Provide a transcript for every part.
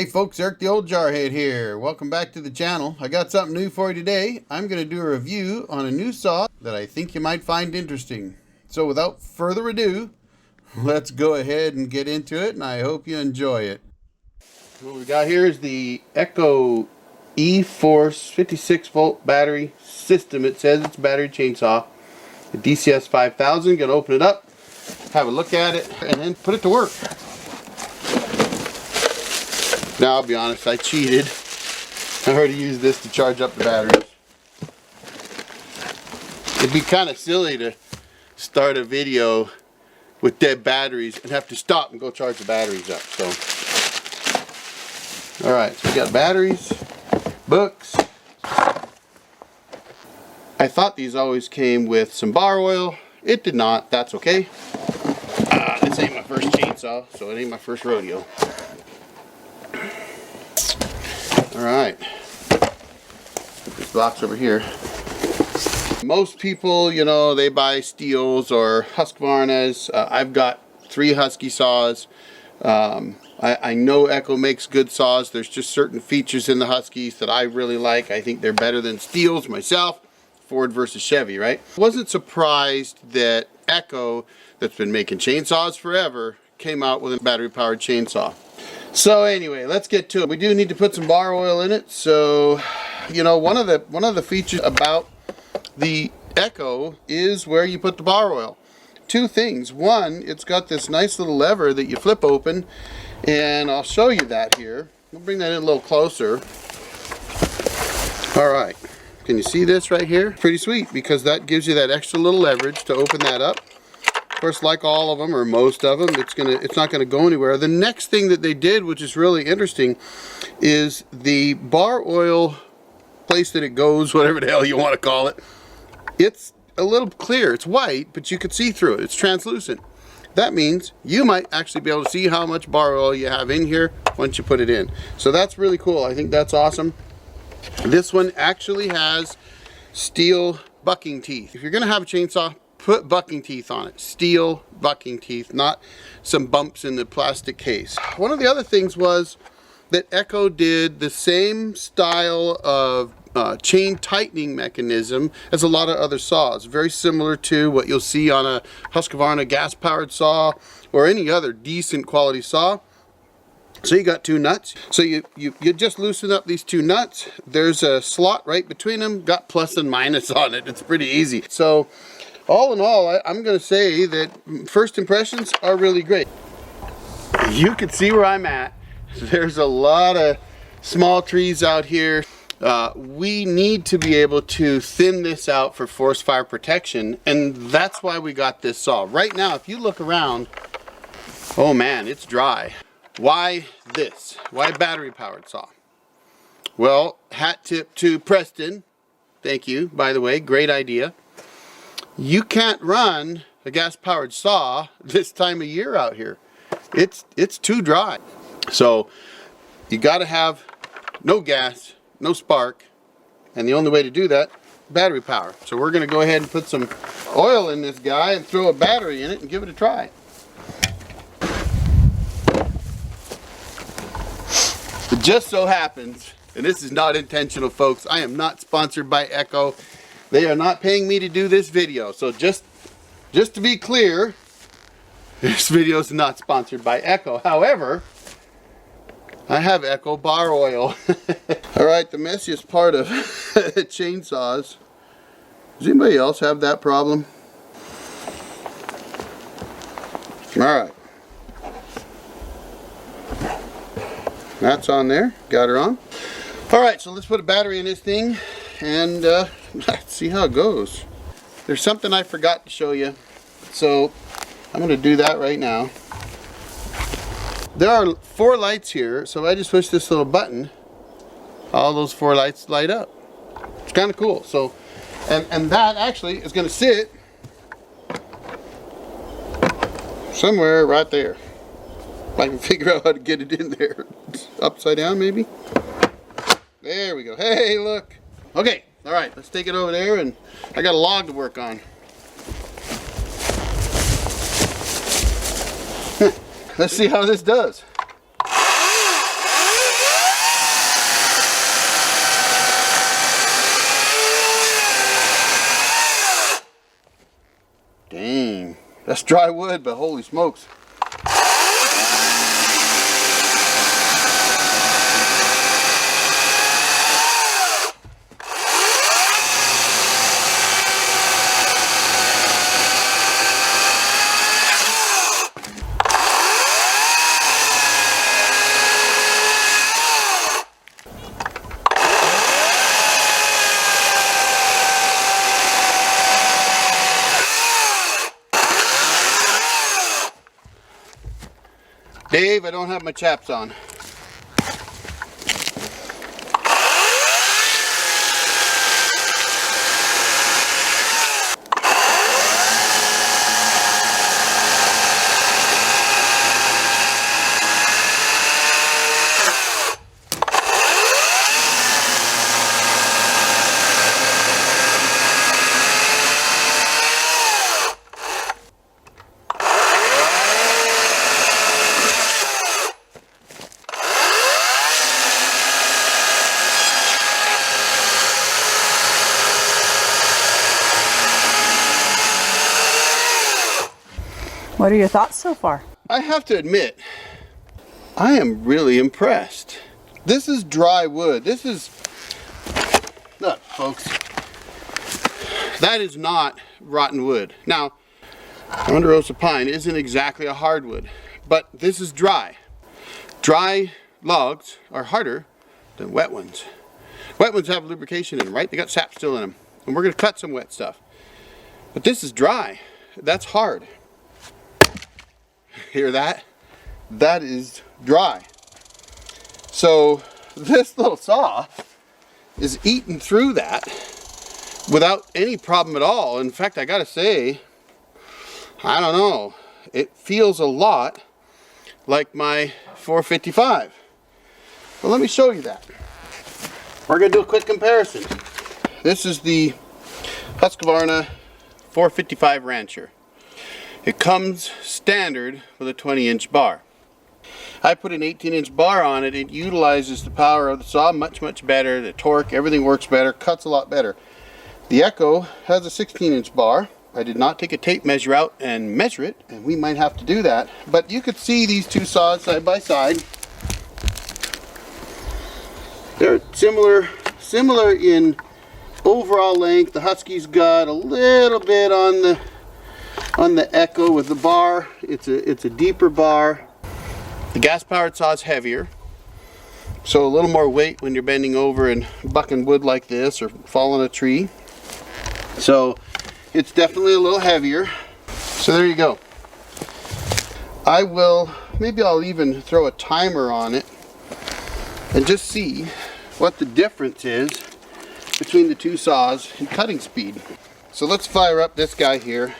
Hey folks, Eric the Old Jarhead here. Welcome back to the channel. I got something new for you today. I'm going to do a review on a new saw that I think you might find interesting. So without further ado, let's go ahead and get into it, and I hope you enjoy it. What we got here is the Echo eForce 56 volt battery system. It says it's a battery chainsaw. The DCS5000. Gonna open it up, have a look at it, and then put it to work. Now, I'll be honest, I cheated. I already used this to charge up the batteries. It'd be kind of silly to start a video with dead batteries and have to stop and go charge the batteries up. So, alright, so we got batteries, books. I thought these always came with some bar oil. It did not. That's okay. This ain't my first chainsaw, so it ain't my first rodeo. Alright, put this box over here. Most people, you know, they buy Stihls or Husqvarnas. I've got 3 Husky saws. I know Echo makes good saws. There's just certain features in the Huskies that I really like. I think they're better than Stihls myself. Ford versus Chevy, right? Wasn't surprised that Echo, that's been making chainsaws forever, came out with a battery-powered chainsaw. So anyway, let's get to it. We do need to put some bar oil in it. So, you know, one of the features about the Echo is where you put the bar oil. 2 things. One, it's got this nice little lever that you flip open, and I'll show you that here. We'll bring that in a little closer. All right. Can you see this right here? Pretty sweet, because that gives you that extra little leverage to open that up. Of course, like all of them, or most of them, it's not gonna go anywhere. The next thing that they did, which is really interesting, is the bar oil place that it goes, whatever the hell you want to call it, it's a little clear. It's white, but you can see through it. It's translucent. That means you might actually be able to see how much bar oil you have in here once you put it in. So that's really cool. I think that's awesome. This one actually has steel bucking teeth. If you're gonna have a chainsaw, put bucking teeth on it. Steel bucking teeth, not some bumps in the plastic case. One of the other things was that Echo did the same style of chain tightening mechanism as a lot of other saws. Very similar to what you'll see on a Husqvarna gas-powered saw or any other decent quality saw. So you got 2 nuts. So you just loosen up these 2 nuts. There's a slot right between them. Got plus and minus on it. It's pretty easy. So all in all, I'm going to say that first impressions are really great. You can see where I'm at. There's a lot of small trees out here. We need to be able to thin this out for forest fire protection, and that's why we got this saw. Right now, if you look around, oh man, it's dry. Why this? Why battery powered saw? Well, hat tip to Preston. Thank you, by the way, great idea. You can't run a gas powered saw this time of year out here. It's too dry. So you got to have no gas, no spark, and the only way to do that, battery power. So we're going to go ahead and put some oil in this guy and throw a battery in it and give it a try. It just so happens, and this is not intentional, folks, I am not sponsored by Echo. They are not paying me to do this video. So just to be clear, this video is not sponsored by Echo. However, I have Echo bar oil. Alright, the messiest part of chainsaws. Does anybody else have that problem? Alright. That's on there. Got her on. Alright, so let's put a battery in this thing and let's see how it goes. There's something I forgot to show you. So I'm going to do that right now. There are 4 lights here, so I just push this little button, all those 4 lights light up. It's kind of cool. So, and that actually is going to sit somewhere right there. If I can figure out how to get it in there. It's upside down maybe. There we go. Hey, look. Okay, all right, let's take it over there, and I got a log to work on. Let's see how this does. That's dry wood, but holy smokes. Dave, I don't have my chaps on. What are your thoughts so far? I have to admit, I am really impressed. This is dry wood. This is, look folks, that is not rotten wood. Now, Ponderosa pine isn't exactly a hardwood, but this is dry. Dry logs are harder than wet ones. Wet ones have lubrication in them, right? They got sap still in them. And we're gonna cut some wet stuff. But this is dry. That's hard. Hear that? That is dry. So this little saw is eating through that without any problem at all. In fact, I gotta say, I don't know, it feels a lot like my 455. Well, let me show you that. We're gonna do a quick comparison. This is the Husqvarna 455 Rancher. It comes standard with a 20-inch bar. I put an 18-inch bar on it. It utilizes the power of the saw much better. The torque, everything works better, cuts a lot better. The Echo has a 16-inch bar. I did not take a tape measure out and measure it, and we might have to do that. But you could see these two saws side by side. They're similar in overall length. The Husky's got a little bit on the Echo with the bar. It's a deeper bar. The gas-powered saw is heavier, so a little more weight when you're bending over and bucking wood like this or falling a tree. So it's definitely a little heavier. So there you go. Maybe I'll even throw a timer on it and just see what the difference is between the two saws in cutting speed. So let's fire up this guy here.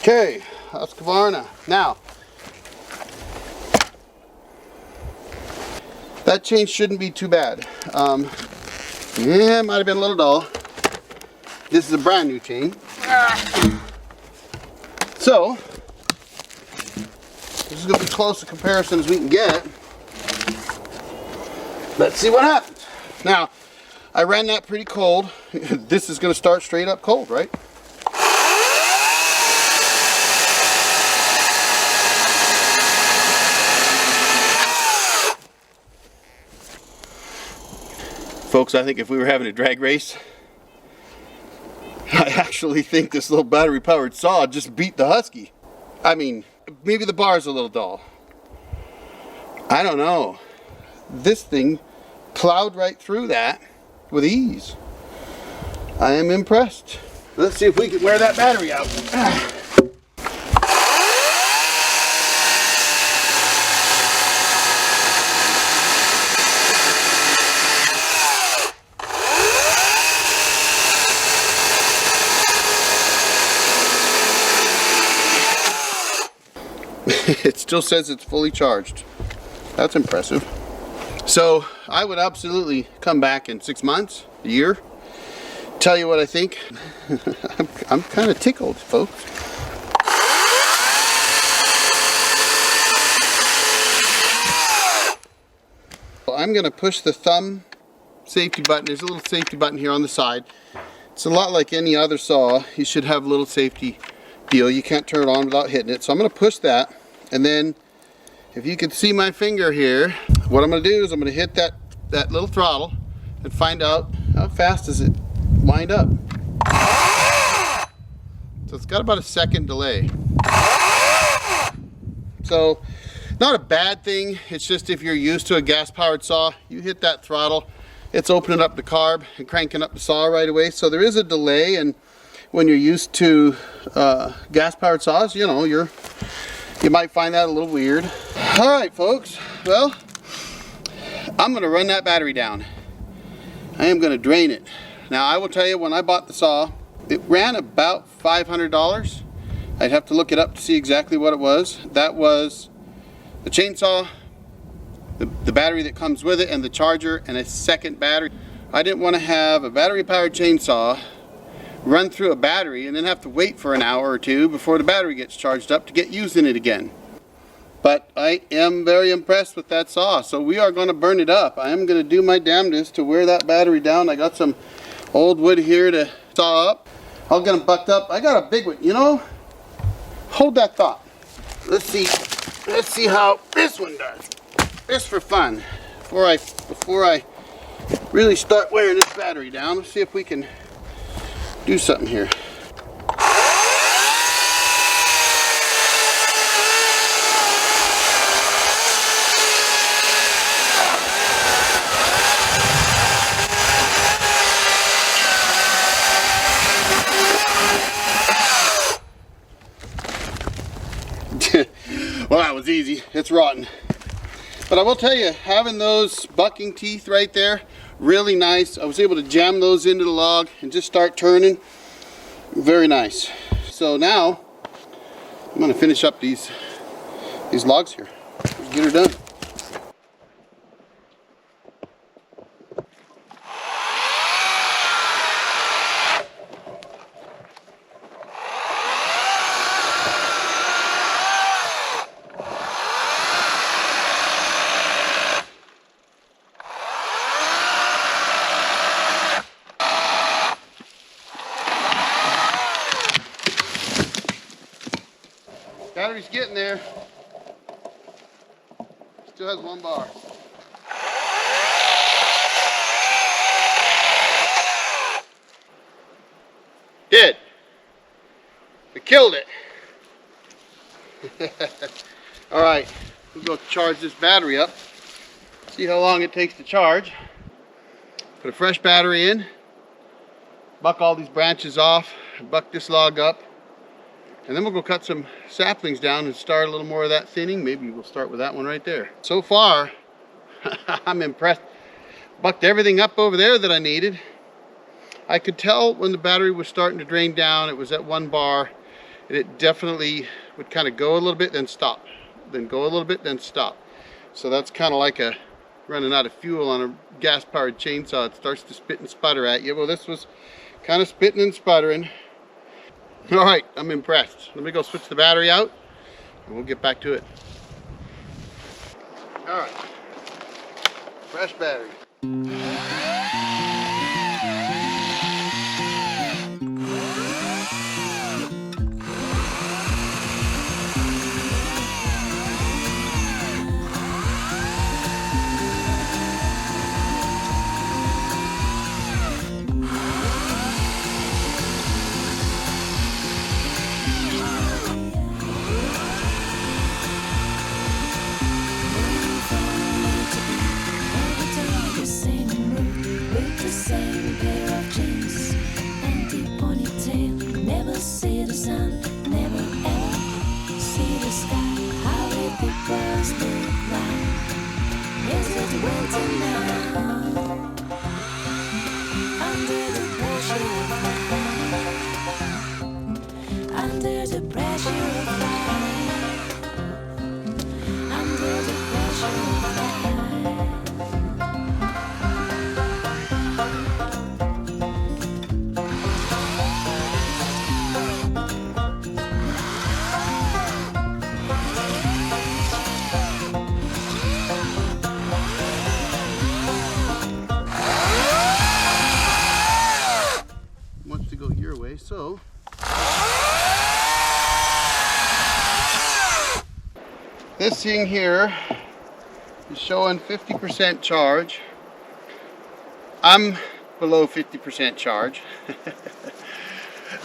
Okay, Husqvarna. Now, that change shouldn't be too bad. Yeah, it might have been a little dull. This is a brand new chain. So, this is going to be close a comparison as we can get. Let's see what happens. Now, I ran that pretty cold. This is going to start straight up cold, right? Folks, I think if we were having a drag race, I actually think this little battery powered saw just beat the Husky. I mean, maybe the bar's a little dull. I don't know. This thing plowed right through that with ease. I am impressed. Let's see if we can wear that battery out. It still says it's fully charged. That's impressive. So I would absolutely come back in 6 months, a year, tell you what I think. I'm kind of tickled, folks. I'm going to push the thumb safety button. There's a little safety button here on the side. It's a lot like any other saw. You should have a little safety deal. You can't turn it on without hitting it. So I'm going to push that, and then if you can see my finger here, what I'm going to do is I'm going to hit that little throttle and find out how fast does it wind up. So it's got about a second delay. So not a bad thing. It's just if you're used to a gas powered saw, you hit that throttle, it's opening up the carb and cranking up the saw right away. So there is a delay, and when you're used to gas powered saws, you know, you might find that a little weird. All right, folks, well, I'm gonna run that battery down. I am gonna drain it. Now I will tell you, when I bought the saw, it ran about $500. I'd have to look it up to see exactly what it was. That was the chainsaw, the battery that comes with it, and the charger, and a second battery. I didn't want to have a battery powered chainsaw run through a battery and then have to wait for an hour or two before the battery gets charged up to get using it again. But I am very impressed with that saw, so we are going to burn it up. I am going to do my damnedest to wear that battery down. I got some old wood here to saw up. I'll get them bucked up. I got a big one, you know. Hold that thought. Let's see how this one does. Just for fun, before I really start wearing this battery down. Let's see if we can do something here. Well, that was easy. It's rotten. But I will tell you, having those bucking teeth right there, really nice. I was able to jam those into the log and just start turning. Very nice. So now I'm going to finish up these logs here. Let's get her done. Battery's getting there. Still has one bar. Did. We killed it. All right, we'll go charge this battery up. See how long it takes to charge. Put a fresh battery in. Buck all these branches off. Buck this log up. And then we'll go cut some saplings down and start a little more of that thinning. Maybe we'll start with that one right there. So far, I'm impressed. Bucked everything up over there that I needed. I could tell when the battery was starting to drain down, it was at one bar, and it definitely would kind of go a little bit, then stop. Then go a little bit, then stop. So that's kind of like running out of fuel on a gas-powered chainsaw. It starts to spit and sputter at you. Well, this was kind of spitting and sputtering. All right, I'm impressed. Let me go switch the battery out and we'll get back to it. All right, fresh battery. better way. So this thing here is showing 50% charge. I'm below 50% charge.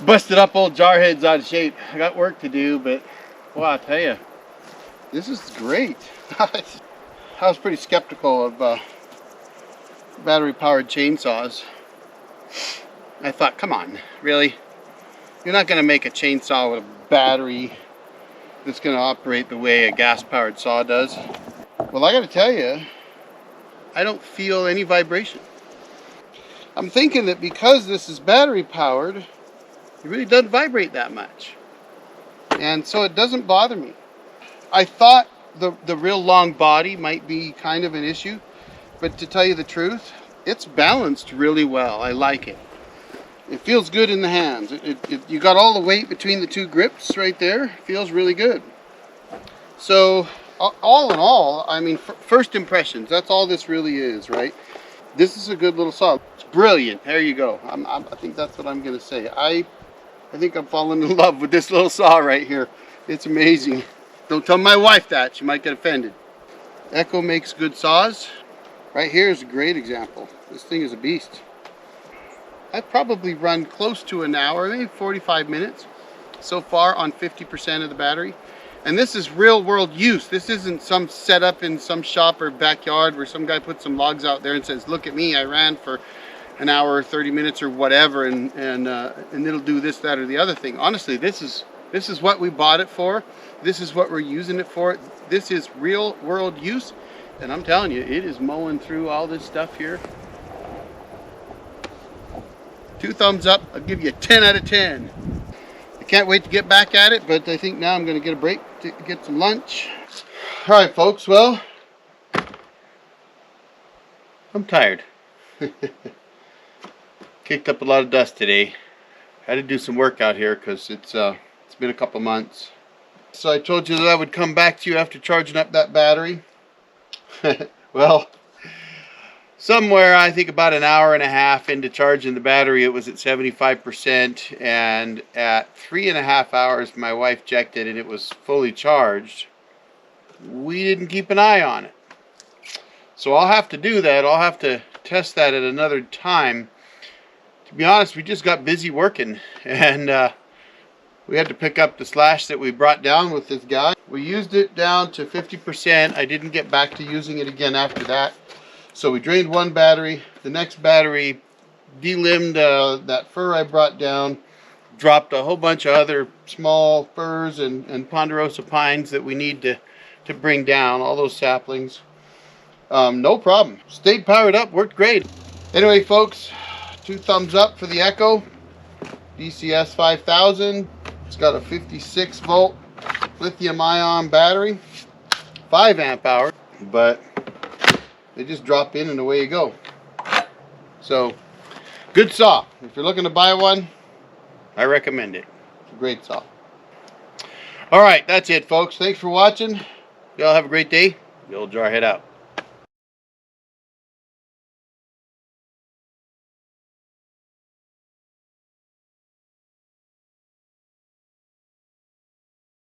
Busted up old jar heads out of shape. I got work to do, but well, I'll tell you, this is great. I was pretty skeptical of battery powered chainsaws. I thought, come on, really? You're not going to make a chainsaw with a battery that's going to operate the way a gas powered saw does. Well, I got to tell you, I don't feel any vibration. I'm thinking that because this is battery powered, it really doesn't vibrate that much. And so it doesn't bother me. I thought the real long body might be kind of an issue, but to tell you the truth, it's balanced really well. I like it. It feels good in the hands. You got all the weight between the two grips right there. It feels really good. So all in all, I mean, first impressions, that's all this really is, right? This is a good little saw. It's brilliant. There you go. I think that's what I'm going to say. I think I'm falling in love with this little saw right here. It's amazing. Don't tell my wife that. She might get offended. Echo makes good saws. Right here is a great example. This thing is a beast. I've probably run close to an hour, maybe 45 minutes so far on 50% of the battery. And this is real world use. This isn't some setup in some shop or backyard where some guy puts some logs out there and says, look at me, I ran for an hour or 30 minutes or whatever, and it'll do this, that, or the other thing. Honestly, this is what we bought it for. This is what we're using it for. This is real world use. And I'm telling you, it is mowing through all this stuff here. 2 thumbs up. I'll give you a 10 out of 10. I can't wait to get back at it, but I think now I'm going to get a break to get some lunch. All right, folks. Well, I'm tired. Kicked up a lot of dust today. Had to do some work out here because it's been a couple months. So I told you that I would come back to you after charging up that battery. Well, somewhere I think about an hour and a half into charging the battery, it was at 75%, and at 3.5 hours my wife checked it and it was fully charged. We didn't keep an eye on it. So I'll have to do that. I'll have to test that at another time. To be honest, we just got busy working, and we had to pick up the slash that we brought down with this guy. We used it down to 50%. I didn't get back to using it again after that. So we drained one battery. The next battery delimbed that fir I brought down, dropped a whole bunch of other small firs and ponderosa pines that we need to bring down, all those saplings. No problem. Stayed powered up, worked great. Anyway, folks, 2 thumbs up for the Echo DCS5000. It's got a 56 volt lithium ion battery, 5 amp hour, but they just drop in and away you go. So, good saw. If you're looking to buy one, I recommend it. It's a great saw. All right, that's it, folks. Thanks for watching. Y'all have a great day. The old Jarhead out.